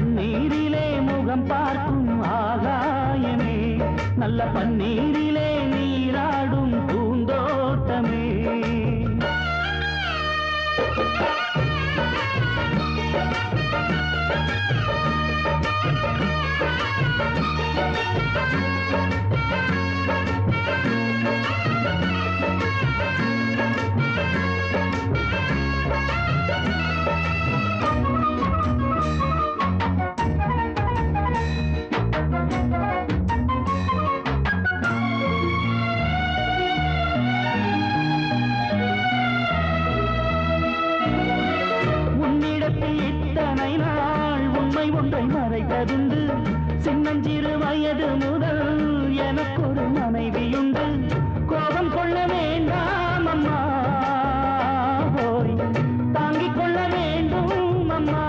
தண்ணீரிலே முகம் பார்க்கும் ஆகாயமே நல்ல பன்னீரிலே நீராடும் பூந்தோட்டமே மறைத்ததுண்டு சின்னஞ்சிறு வயது முதல் எனக்கொரு மனைவியுண்டு கோபம் கொள்ள வேண்டாம் அம்மா போய் தாங்கிக் கொள்ள வேண்டும் அம்மா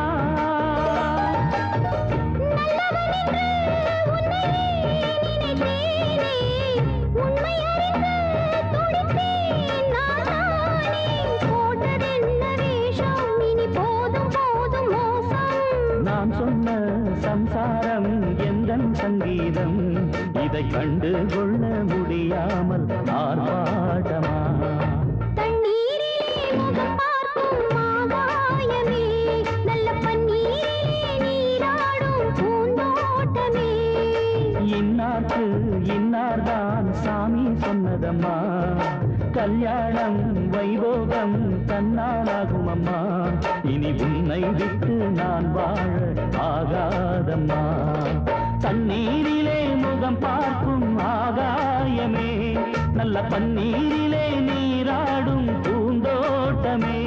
சம்சாரம் எந்தன் சங்கீதம் இதை கண்டு கொள்ள முடியாமல் ஆர்ப்பாட்டமா தண்ணீரிலே முகம் பார்க்கும் ஆகாயமே நல்ல பன்னீரிலே நீராடும் பூந்தோட்டமே இன்னார்க்கு இன்னார்தான் சாமி சொன்னதம்மா கல்யாணம் வைபோகம் தன்னாலாகும் அம்மா இனி உன்னை விட்டு நான் வாழ ஆகாதம்மா தண்ணீரிலே முகம் பார்க்கும் ஆகாயமே நல்ல பன்னீரிலே நீராடும் பூந்தோட்டமே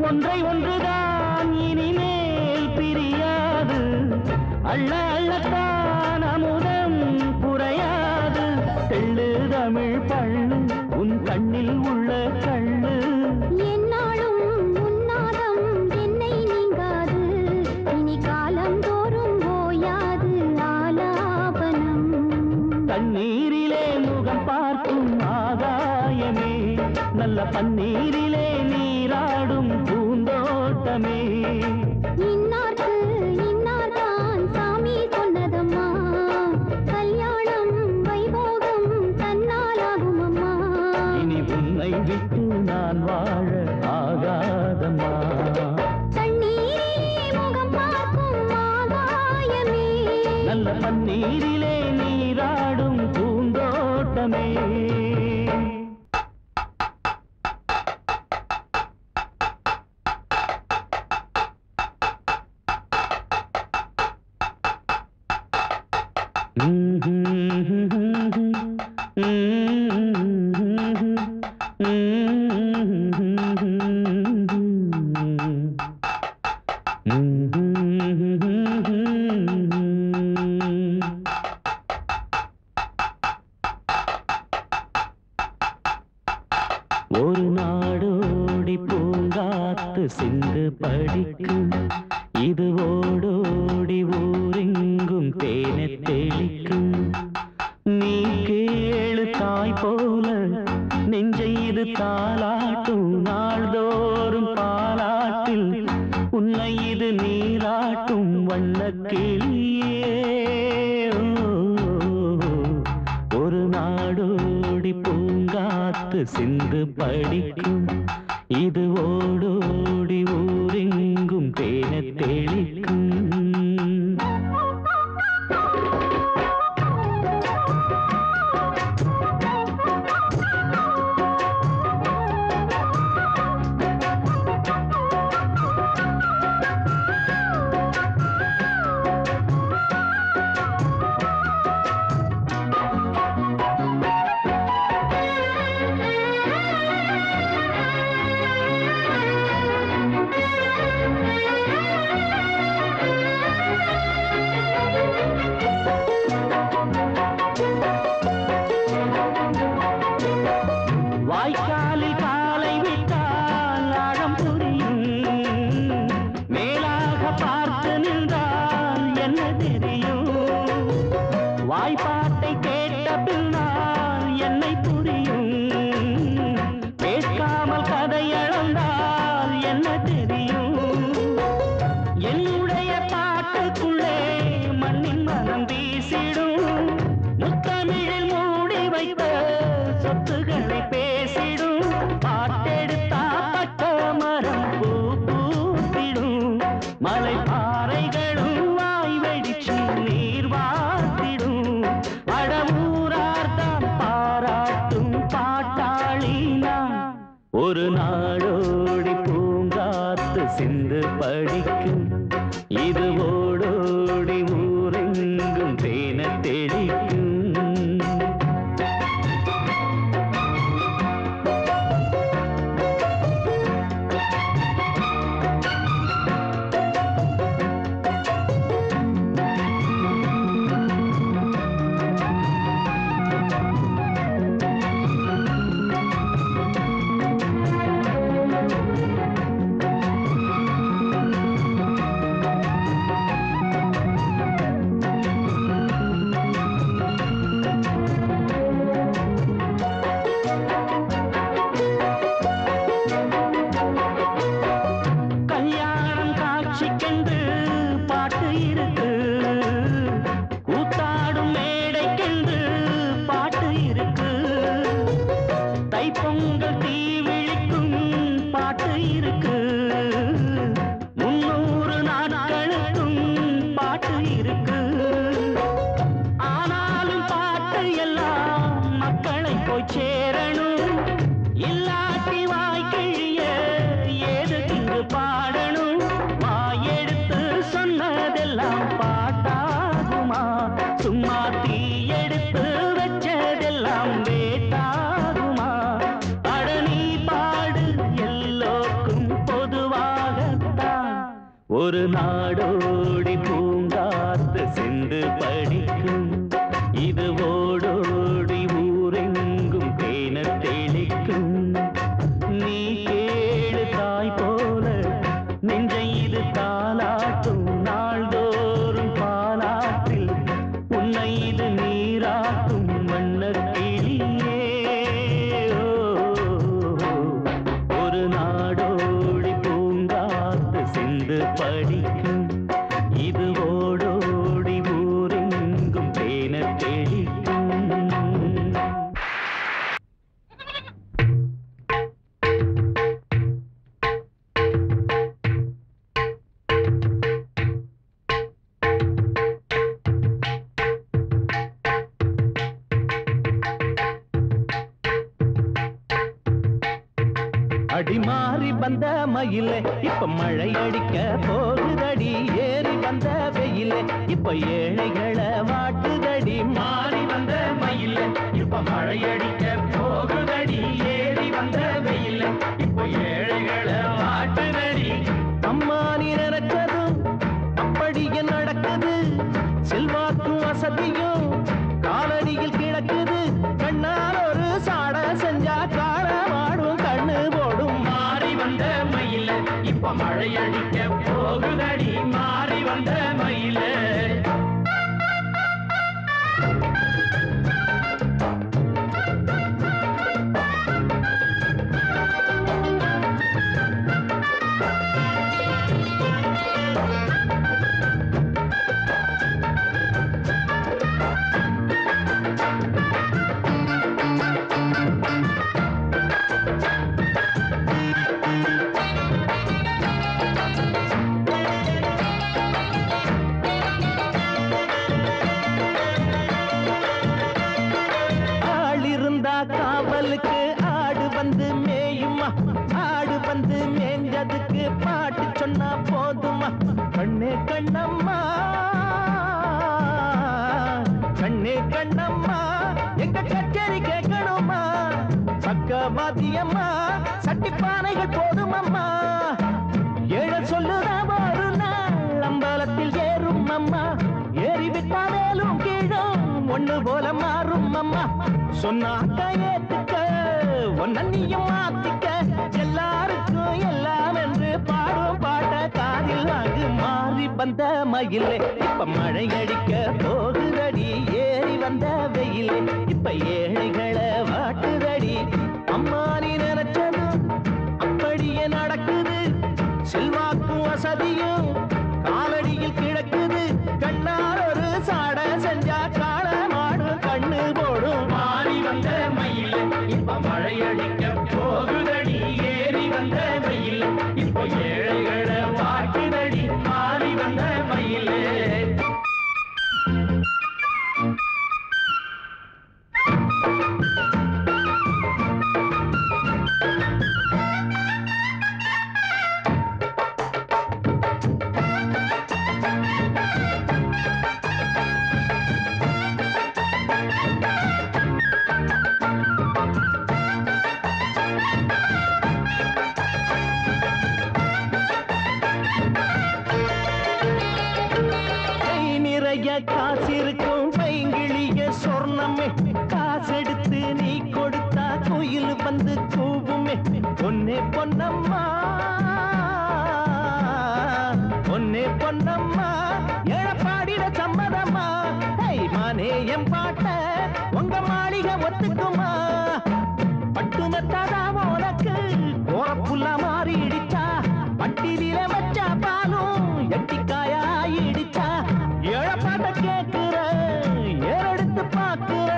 ஒன்றை ஒன்றுதான் இனிமேல் பிரியாது அள்ள அள்ளத்தான் அமுதம் குறையாது தெள்ளு தமிழ் பள்ளு உன் கண்ணில் உள்ள கள்ளு என்னாலும் உன்னாதம் என்னை நீங்காது இனி காலம் தோறும் ஓயாது ஆலாபனம் தண்ணீரிலே முகம் பார்க்கும் ஆகாயமே நல்ல பன்னீரிலே நீராடும் பூந்தோட்டமே இன்னார்க்கு இன்னார்தான் சாமி சொன்னதம்மா கல்யாணம் வைபோகம் தன்னாலாகும் அம்மா இனி உன்னை விட்டு நான் வாழ ஆகாதம்மா தண்ணீரிலே முகம் பார்க்கும் ஆகாயமே நல்ல பன்னீரிலே நீராடும் பூந்தோட்டமே ஒரு நாடோடி பூங்காத்து சிந்து படிக்கும் இது ஓடோடி ஊரெங்கும் தேனை தெளிக்கும் நீ கேளு தாய் போல நெஞ்சை இது தாலாட்டும் நாள்தோறும் பாலாட்டில் உன்னை இது நீராட்டும் வண்ணக்கிளியே ஒரு நாடோடி பூங்காத்து சிந்து படிக்கும் இது ஓடோடி ஊரெங்கும் தேனை தெளிக்கும் வாய்ப்பாட்டை கேட்ட பின்னால் என்னை புரியும். கேட்காமல் கதையளந்தால் என்ன தெரியும்? என்னுடைய பாட்டுக்குள்ளே மண்ணின் மனம் வீசிடும். முத்தமிழில் மூடி வைத்த சொத்துக்களை பேசிடும். பாட்டெடுத்தா பட்ட மரம் பூ பூத்திடும். மலை பாறைகளும் வாய் வெடிச்சு நீர் வார்த்திடும். வடமூரார்தான் பாராட்டும் பாட்டாளி நான். ஒரு நாடோடி பூங்காத்து சிந்து படிக்கும். இது ஓடோடி ஊரெங்கும் தேன தெளிக்கும். ஒரு நாடோடி பூங்காத்து சிந்து படிக்கும். இது ஓடோடி ஊரெங்கும் தேன தெளிக்கும். நீ கேளு தாய் போல நெஞ்சை இது தாலாட்டும். நாள்தோறும் பாலாற்றில் உன்னை இது நீராட்டும். வண்ணக் கிளியே ஒரு நாடோடி பூங்காத்து சிந்து படிக்கும். இது ஓடோடி ஊரெங்கும் தேன தெளிக்கும். அடிமாறி வந்த மயிலே இப்ப மழை அடிக்க போகுதடி. ஏறி வந்த வெயிலே இப்ப ஏழைகளை வாட்டுதடி. மாறி வந்த மயிலே இப்ப மழை அடிக்க போகுதடி. ஏறி வந்த வெயிலே இப்ப ஏழைகளை வாட்டுதடி. அம்மா நீ நினைச்சதும் அப்படியே நடக்குது. செல்வாக்கும் வசதியும் காலடியில் கிடக்குது. கண்ணால் ஒரு சாட செஞ்சா காண வாடும் கண்ணு போடும். மாறி வந்த மயில இப்ப மழை அடிக்க போகுதடி. மாறி வந்த மயில காவலுக்கு ஆடு வந்து மேயுமா. ஆடு வந்து மேஞ்சதுக்கு பாட்டு சொன்னா போதுமா. கண்ணே கண்ணம்மா கண்ணே கண்ணம்மா எங்க கச்சேரி கேட்கணுமா. பக்கவாதியம்மா சட்டி பானைகள் போதுமம்மா. ஏழ சொல்லுதா ஒரு நாள் அம்பலத்தில் ஏறும் அம்மா. ஏறி விட்டாலும் கீழும் ஒண்ணு போல மாறும் அம்மா. சொன்னாக்க ஏத்துக்க ஒன்னியும் மாத்திக்க. எல்லாருக்கும் எல்லாம் என்று பாடும் பாட்ட காதில் வாங்கு. மாறி வந்த மயிலே இப்ப மழை அடிக்க போகுதடி. ஏறி செஞ்சா காள மாடு கண்ணு போடும். மாறி வந்த மயில் இப்ப மழையடிக்க போகுதடி, ஏறி வந்த மயில் இப்ப ஏழைகளை வாக்குதடி, மாறி வந்த மயிலே. காசிருக்கும் பைங்கிளிய சொர்ணமே, காசெடுத்து நீ கொடுத்தா கோயில் வந்து கூவுமே. பொன்னே பொன்னம்மா, பொன்னே பொன்னம்மா, எழப்பாடிட சம்மதம்மா. மானே என் பாட்ட உங்க மாளிகை ஒத்துக்குமா? பட்டு மெத்தாதா உனக்கு கோரப்புள்ள மாறிடுச்சா? பட்டியில வச்சா பாலும் எட்டிக்காயிடுச்சா? ஏழப்பாட்ட கேட்கிற ஏறெடுத்து பார்க்கிற,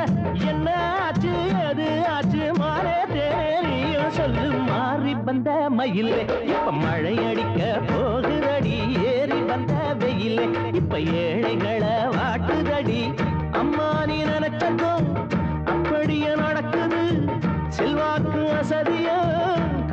என்ன ஆச்சு எது ஆச்சு மாறே தேரியும் சொல்லு. மாறி வந்த மயிலே இப்ப மழை அடிக்க போகுதடி, ஏறி வந்த வெயிலே இப்ப ஏழைகளை வாட்டுதடி. அம்மா நீ நினைச்சதும் அப்படியே நடக்குது, செல்வாக்கு அசதியோ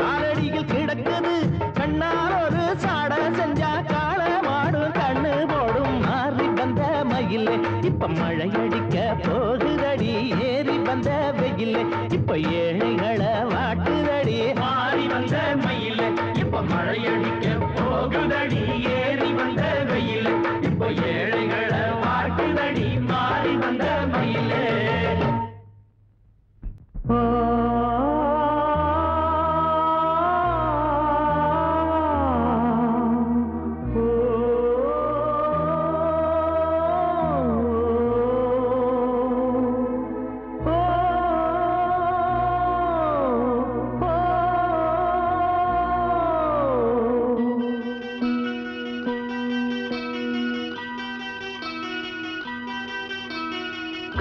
காலடியில் கிடக்குது. கண்ணால் ஒரு சாட செஞ்சா காள மாடு கண்ணு போடும். மாறி வந்த மயிலே இப்ப மழை அடிக்க போகுதடி, ஏறி வந்த வெயிலே இப்ப ஏழைகளை வாட்டுதடி. மாறி வந்த மயில் இப்ப மழையடிக்க போகுதடி, ஏறி வந்த வெயில் இப்ப ஏழைகளை வாக்குதடி, மாறி வந்த மயிலே.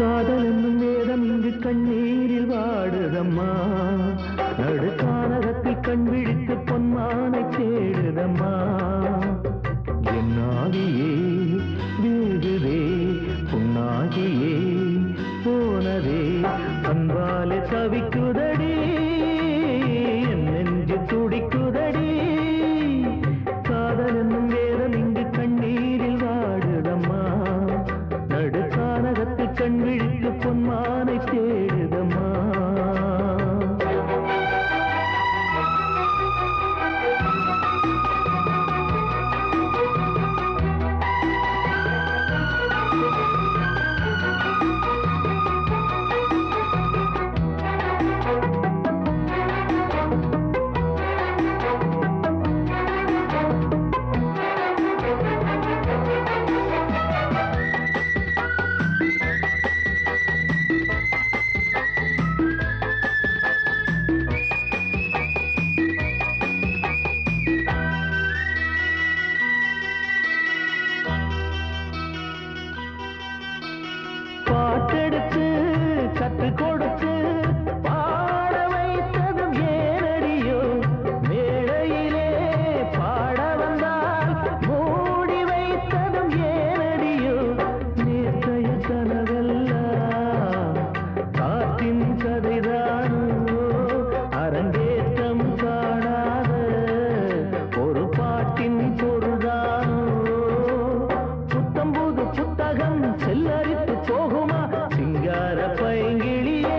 காதல் என்னும் வேதம் இங்கு கண்ணீரில் வாடுதம்மா, நடுக்கானகத்தில் கண் விழித்து பொன்மானை தேடுதம்மா. என்னாகியே வீகுதே புண்ணாகியே போனதே, அன்பாலே தவிக்குதடி என் நெஞ்சு துடிக்குதடி. காதல் என்னும் வேதம் இங்கு கண்ணீரில் வாடுதம்மா, நடுக்கானகத்தில் கண் விழித்து பொன்மானை தேடுதம்மா. பாட்டெடுத்து கத்து கொடுத்து பாட வைத்ததும் ஏனடியோ, மேடையிலே பாட வந்தால் மூடி வைத்ததும் ஏனடியோ. நேற்றைய கனவெல்லாம் காற்றின் கதைதானோ, அரங்கேற்றம் காணாத ஒரு பாட்டின் பொருள்தானோ. புத்தம்புது புத்தகம் செல்லரித்து போகுமா சிங்கார பைங்கிளியே,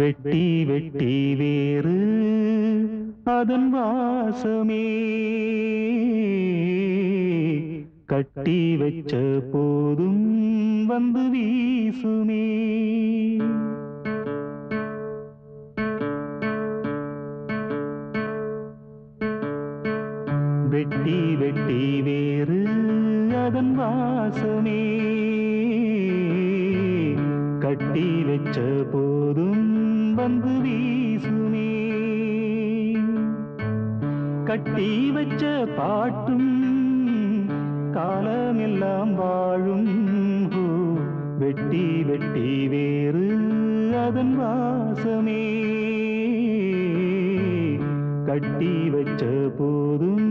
வெட்டி வெட்டி வேறு அதன் வாசமே கட்டி வச்ச போதும் வந்து வீசுமே. வெட்டி வெட்டி வேறு அதன் வாசமே கட்டி வச்ச போதும் வந்து வீசுமே. கட்டி வச்ச பாட்டும் காலமெல்லாம் வாழும். வெட்டி வெட்டி வேறு அதன் வாசமே கட்டி வச்ச போதும்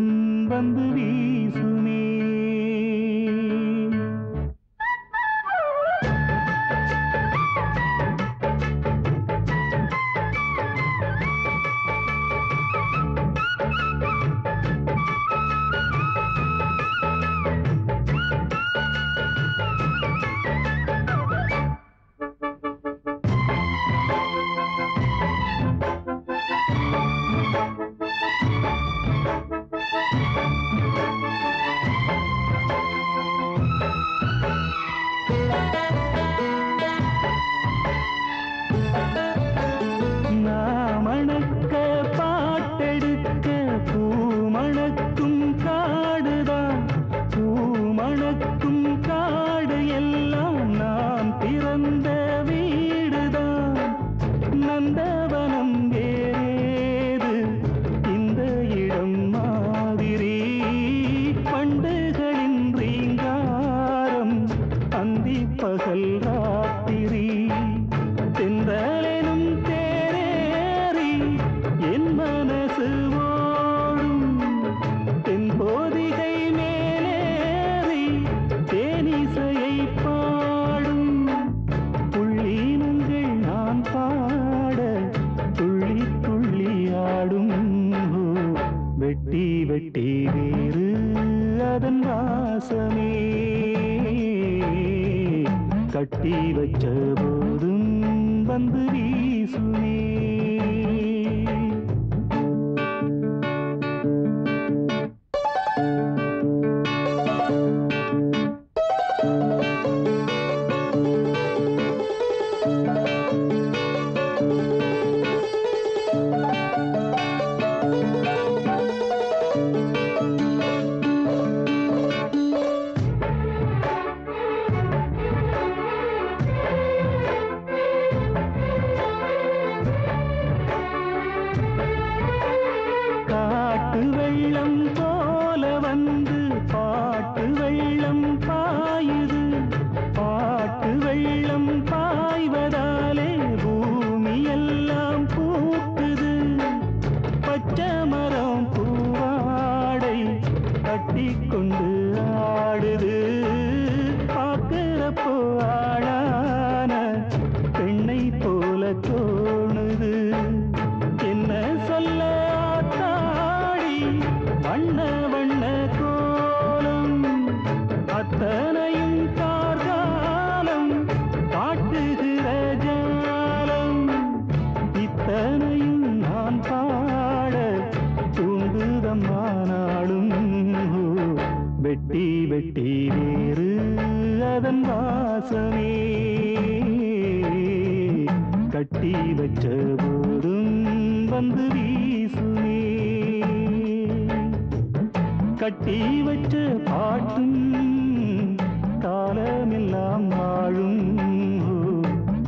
வந்து வீசுமே. நாமணக்க பாட்டெடுக்க பூமணக்கும் காடுதான். பூமணக்கும் காடு எல்லாம் நான் பிறந்த வீடுதான். நந்தவனம் வேறேது இந்த இடம் மாதிரி. பண்டுகளின் ரீங்காரம் அந்தி பகல் ராத்திரி. தென்றலெனும் தேரேறி என் மனசு ஓடும். தென்போதிகை மேலேறி தேனிசையை பாடும். புள்ளினங்கள் நான் பாட துள்ளி துள்ளி ஆடும். வெட்டி வெட்டி வேறு அதன் வாசமே கட்டி வச்ச போதும் வந்து வீசுமே. காட்டு வெள்ளம் போல வந்து பாட்டு வெள்ளம் பாயுது. பாட்டு வெள்ளம் பாய்வதாலே பூமி எல்லாம் பூக்குது. பச்சை மரம் பூவாடை கட்டிக்கொண்டு ஆடுது. பார்க்கிறப்போ ஆளான பெண்ணை போல தோணுது. என்ன சொல்ல ஆத்தாடி வண்ண வண்ண கோலம். அத்தனையும் கார்காலம் காட்டுகிற ஜாலம். இத்தனையும் நான் பாட தூண்டுதம்மானாலும். வெட்டி வெட்டி வேறு அதன் வாசமே கட்டி வச்ச போதும் வந்து வீசுமே. கட்டி வச்ச பாட்டும் காலமெல்லாம் வாழும்.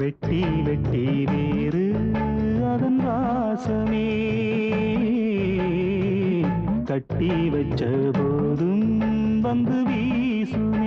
வெட்டி வெட்டி வேறு அதன் வாசமே கட்டி வச்ச போதும் வந்து வீசுமே.